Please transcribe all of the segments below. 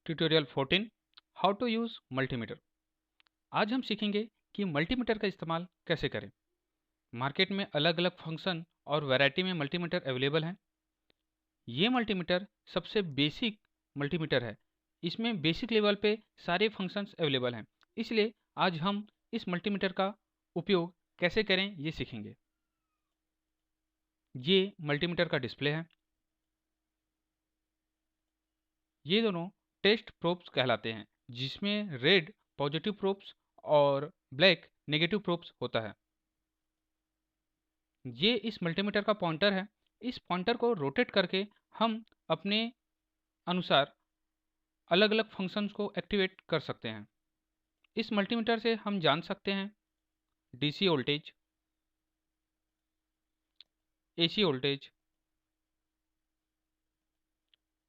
Tutorial 14 how to use multimeter. आज हम सीखेंगे कि मल्टीमीटर का इस्तेमाल कैसे करें। मार्केट में अलग अलग फंक्शन और वैरायटी में मल्टीमीटर अवेलेबल हैं। ये मल्टीमीटर सबसे बेसिक मल्टीमीटर है। इसमें बेसिक लेवल पे सारे फंक्शंस अवेलेबल हैं। इसलिए आज हम इस मल्टीमीटर का उपयोग कैसे करें ये सीखेंगे। ये मल्टीमीटर का डिस्प्ले है। ये दोनों टेस्ट प्रोब्स कहलाते हैं, जिसमें रेड पॉजिटिव प्रोब्स और ब्लैक नेगेटिव प्रोब्स होता है। ये इस मल्टीमीटर का पॉइंटर है। इस पॉइंटर को रोटेट करके हम अपने अनुसार अलग अलग फंक्शंस को एक्टिवेट कर सकते हैं। इस मल्टीमीटर से हम जान सकते हैं DC voltage, AC voltage,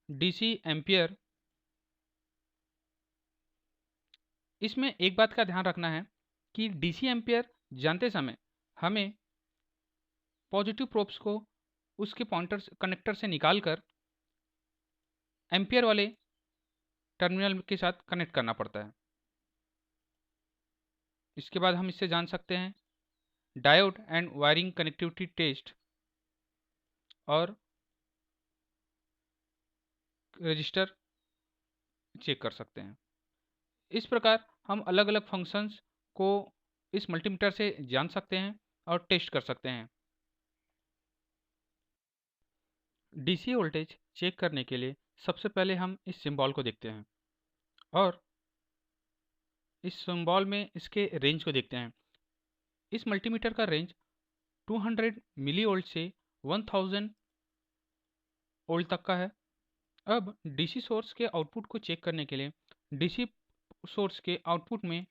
DC ampere. इसमें एक बात का ध्यान रखना है कि डीसी एम्पियर जानते समय हमें पॉजिटिव प्रोब्स को उसके पॉइंटर कनेक्टर से निकाल कर एम्पियर वाले टर्मिनल के साथ कनेक्ट करना पड़ता है। इसके बाद हम इससे जान सकते हैं diode and wiring connectivity test और रजिस्टर चेक कर सकते हैं। इस प्रकार हम अलग अलग फंक्शंस को इस मल्टीमीटर से जान सकते हैं और टेस्ट कर सकते हैं। डीसी वोल्टेज चेक करने के लिए सबसे पहले हम इस सिंबल को देखते हैं और इस सिंबल में इसके रेंज को देखते हैं। इस मल्टीमीटर का रेंज 200 मिली वोल्ट से 1000 वोल्ट तक का है। अब डीसी सोर्स के आउटपुट को चेक करने के लिए डीसी सोर्स के आउटपुट में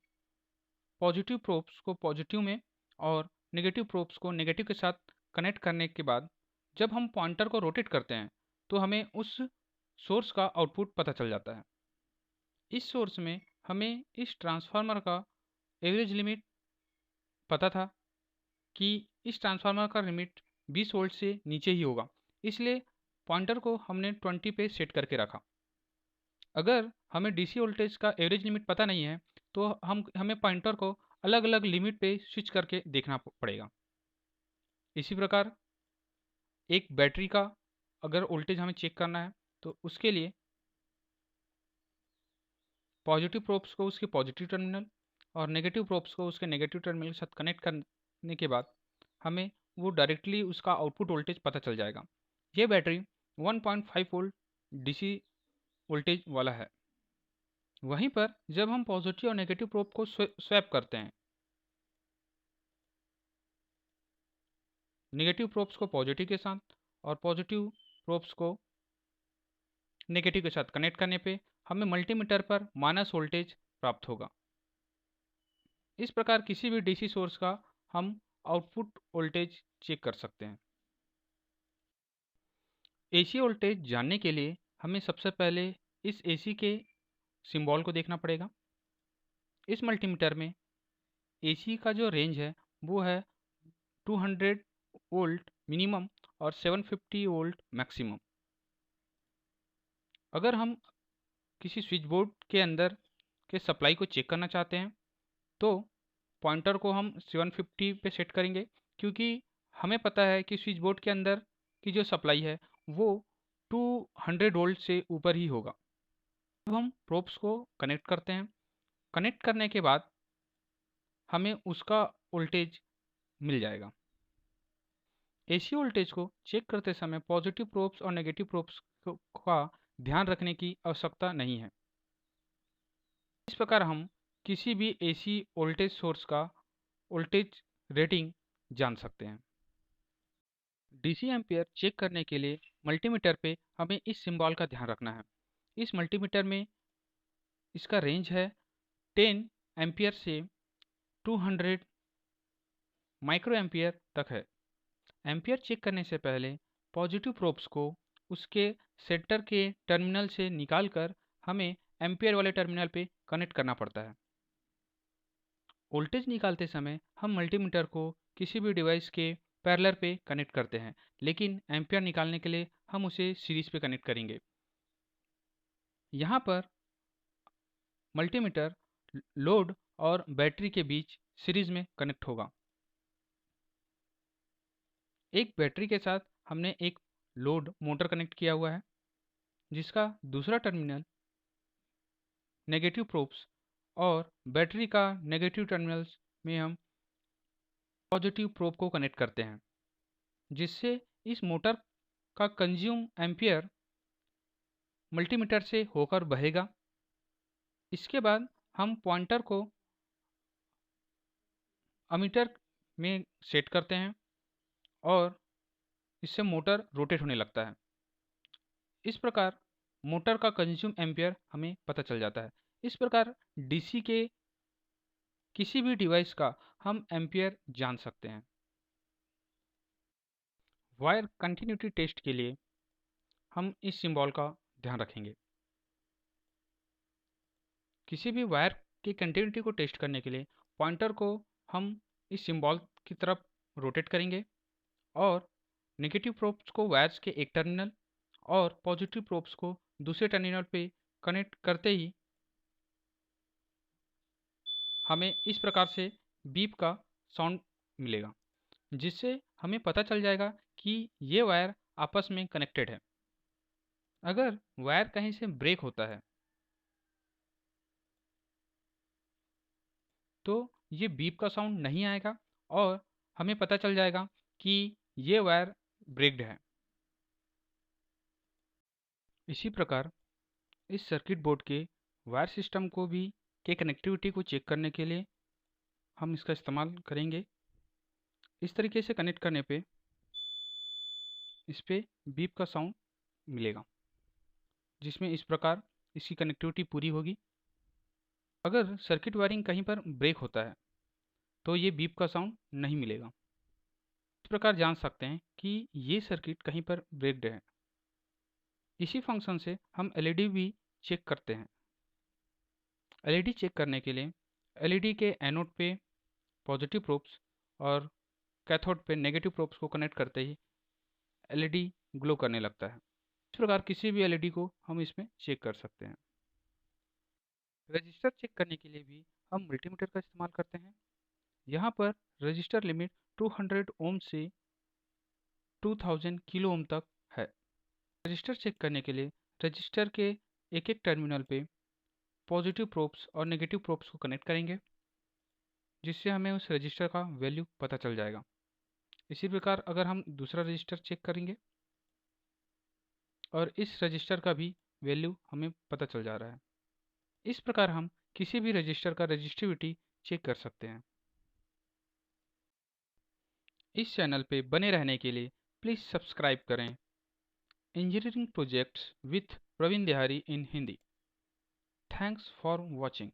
पॉजिटिव प्रोब्स को पॉजिटिव में और नेगेटिव प्रोब्स को नेगेटिव के साथ कनेक्ट करने के बाद जब हम पॉइंटर को रोटेट करते हैं तो हमें उस सोर्स का आउटपुट पता चल जाता है। इस सोर्स में हमें इस ट्रांसफार्मर का एवरेज लिमिट पता था कि इस ट्रांसफार्मर का लिमिट 20 वोल्ट से नीचे ही होगा, इसलिए पॉइंटर को हमने 20 पे सेट करके रखा। अगर हमें डीसी वोल्टेज का एवरेज लिमिट पता नहीं है तो हमें पॉइंटर को अलग अलग लिमिट पे स्विच करके देखना पड़ेगा। इसी प्रकार एक बैटरी का अगर वोल्टेज हमें चेक करना है तो उसके लिए पॉजिटिव प्रोब्स को उसके पॉजिटिव टर्मिनल और नेगेटिव प्रोब्स को उसके नेगेटिव टर्मिनल के साथ कनेक्ट करने के बाद हमें वो डायरेक्टली उसका आउटपुट वोल्टेज पता चल जाएगा। ये बैटरी 1.5 वोल्ट डीसी वोल्टेज वाला है। वहीं पर जब हम पॉजिटिव और नेगेटिव प्रोब को स्वैप करते हैं, नेगेटिव प्रोब्स को पॉजिटिव के साथ और पॉजिटिव प्रोब्स को नेगेटिव के साथ कनेक्ट करने पे हमें मल्टीमीटर पर माइनस वोल्टेज प्राप्त होगा। इस प्रकार किसी भी डीसी सोर्स का हम आउटपुट वोल्टेज चेक कर सकते हैं। एसी वोल्टेज जानने के लिए हमें सबसे पहले इस एसी के सिंबल को देखना पड़ेगा। इस मल्टीमीटर में एसी का जो रेंज है वो है 200 वोल्ट मिनिमम और 750 वोल्ट मैक्सिमम। अगर हम किसी स्विच बोर्ड के अंदर के सप्लाई को चेक करना चाहते हैं तो पॉइंटर को हम 750 पे सेट करेंगे, क्योंकि हमें पता है कि स्विच बोर्ड के अंदर की जो सप्लाई है वो 200 वोल्ट से ऊपर ही होगा। अब हम प्रोब्स को कनेक्ट करते हैं। कनेक्ट करने के बाद हमें उसका वोल्टेज मिल जाएगा। एसी वोल्टेज को चेक करते समय पॉजिटिव प्रोब्स और नेगेटिव प्रोब्स का ध्यान रखने की आवश्यकता नहीं है। इस प्रकार हम किसी भी एसी वोल्टेज सोर्स का वोल्टेज रेटिंग जान सकते हैं। डीसी एम्पियर चेक करने के लिए मल्टीमीटर पे हमें इस सिंबल का ध्यान रखना है। इस मल्टीमीटर में इसका रेंज है 10 एम्पियर से 200 माइक्रो एम्पियर तक है। एम्पियर चेक करने से पहले पॉजिटिव प्रोब्स को उसके सेंटर के टर्मिनल से निकालकर हमें एम्पियर वाले टर्मिनल पे कनेक्ट करना पड़ता है। वोल्टेज निकालते समय हम मल्टीमीटर को किसी भी डिवाइस के पैरेलल पे कनेक्ट करते हैं, लेकिन एम्पियर निकालने के लिए हम उसे सीरीज पे कनेक्ट करेंगे। यहाँ पर मल्टीमीटर लोड और बैटरी के बीच सीरीज में कनेक्ट होगा। एक बैटरी के साथ हमने एक लोड मोटर कनेक्ट किया हुआ है, जिसका दूसरा टर्मिनल नेगेटिव प्रोब्स और बैटरी का नेगेटिव टर्मिनल्स में हम पॉजिटिव प्रोब को कनेक्ट करते हैं, जिससे इस मोटर का कंज्यूम एम्पियर मल्टीमीटर से होकर बहेगा। इसके बाद हम पॉइंटर को अमीटर में सेट करते हैं और इससे मोटर रोटेट होने लगता है। इस प्रकार मोटर का कंज्यूम एम्पियर हमें पता चल जाता है। इस प्रकार डीसी के किसी भी डिवाइस का हम एम्पियर जान सकते हैं। वायर कंटिन्यूटी टेस्ट के लिए हम इस सिंबल का ध्यान रखेंगे। किसी भी वायर की कंटिन्यूटी को टेस्ट करने के लिए पॉइंटर को हम इस सिंबल की तरफ रोटेट करेंगे और नेगेटिव प्रोब्स को वायर्स के एक टर्मिनल और पॉजिटिव प्रोब्स को दूसरे टर्मिनल पे कनेक्ट करते ही हमें इस प्रकार से बीप का साउंड मिलेगा, जिससे हमें पता चल जाएगा कि ये वायर आपस में कनेक्टेड है। अगर वायर कहीं से ब्रेक होता है तो ये बीप का साउंड नहीं आएगा और हमें पता चल जाएगा कि ये वायर ब्रेक्ड है। इसी प्रकार इस सर्किट बोर्ड के वायर सिस्टम को भी के कनेक्टिविटी को चेक करने के लिए हम इसका इस्तेमाल करेंगे। इस तरीके से कनेक्ट करने पे इस पे बीप का साउंड मिलेगा, जिसमें इस प्रकार इसकी कनेक्टिविटी पूरी होगी। अगर सर्किट वायरिंग कहीं पर ब्रेक होता है तो ये बीप का साउंड नहीं मिलेगा। इस प्रकार जान सकते हैं कि ये सर्किट कहीं पर ब्रेक्ड है। इसी फंक्शन से हम एलईडी भी चेक करते हैं। एलईडी चेक करने के लिए एलईडी के एनोड पे पॉजिटिव प्रोब्स और कैथोड पे नेगेटिव प्रोब्स को कनेक्ट करते ही एलईडी ग्लो करने लगता है। इस प्रकार किसी भी एलईडी को हम इसमें चेक कर सकते हैं। रजिस्टर चेक करने के लिए भी हम मल्टीमीटर का इस्तेमाल करते हैं। यहाँ पर रजिस्टर लिमिट 200 ओम से 2000 किलो ओम तक है। रजिस्टर चेक करने के लिए रजिस्टर के एक एक टर्मिनल पे पॉजिटिव प्रोब्स और नेगेटिव प्रोब्स को कनेक्ट करेंगे, जिससे हमें उस रजिस्टर का वैल्यू पता चल जाएगा। इसी प्रकार अगर हम दूसरा रजिस्टर चेक करेंगे और इस रजिस्टर का भी वैल्यू हमें पता चल जा रहा है। इस प्रकार हम किसी भी रजिस्टर का रजिस्टिविटी चेक कर सकते हैं। इस चैनल पे बने रहने के लिए प्लीज़ सब्सक्राइब करें। Engineering projects with Praveen Dehari in Hindi. Thanks for watching.